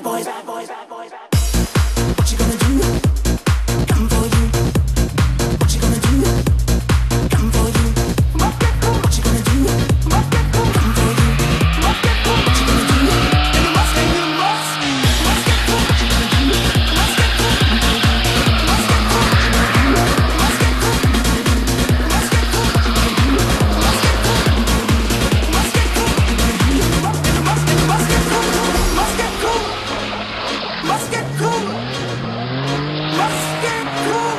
boys, bad boys, bad boys. What you gonna do? Come for you. What you gonna do? Come for you. What you gonna do? Come for you. What you gonna do? You must get you must. What you gonna do? Must get come for you. Must get must get must get must get cool. Must get cool.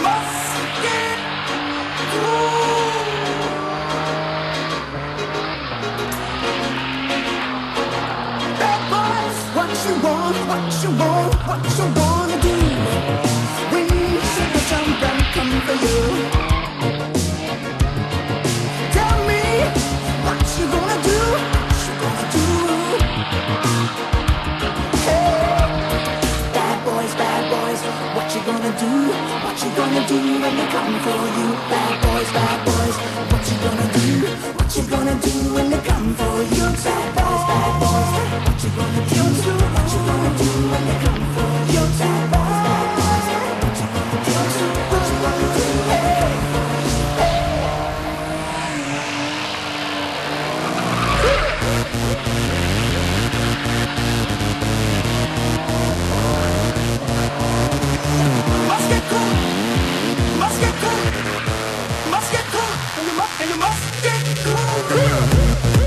Must get cool. Bad boys, what you want, what you want, what you wanna do? We should jump and come for you. Tell me what you gonna do, what you gonna do? Bad boys, what you gonna do? What you gonna do when they come for you? Bad boys, what you gonna do? What you gonna do when they come for you? Bad boys, what you gonna do? What you gonna do when they come for you? Bad boys, what you gonna do? What you gonna do? Hey. Must get cool, must get cool, must get cool, and you must get cool.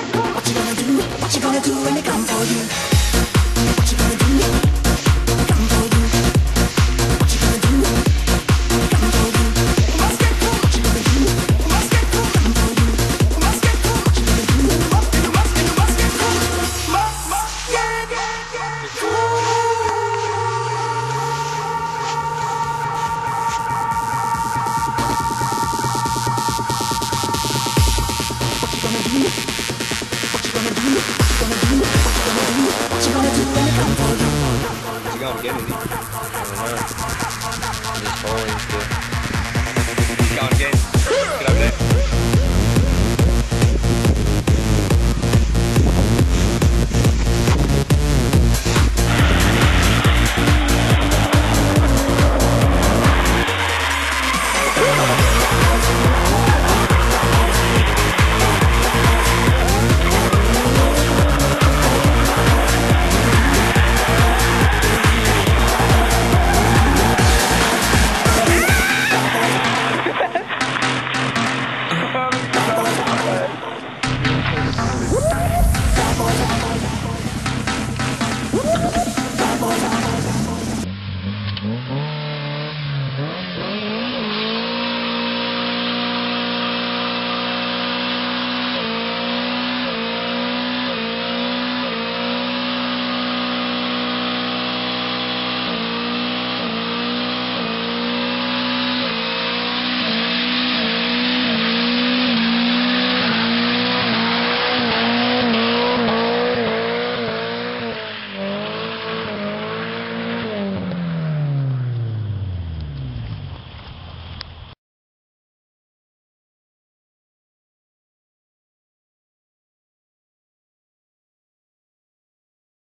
What you gonna do when they come for you? What you gonna do? Come for you. What you gonna do? Come for you. Must get cool. What you gonna do? Must get cool. Come for you. Must get cool. What you gonna do? You must get cool. Must get cool. What you gonna do? What you gonna do? What you gonna do? What you gonna do when they come for you? You gonna get me?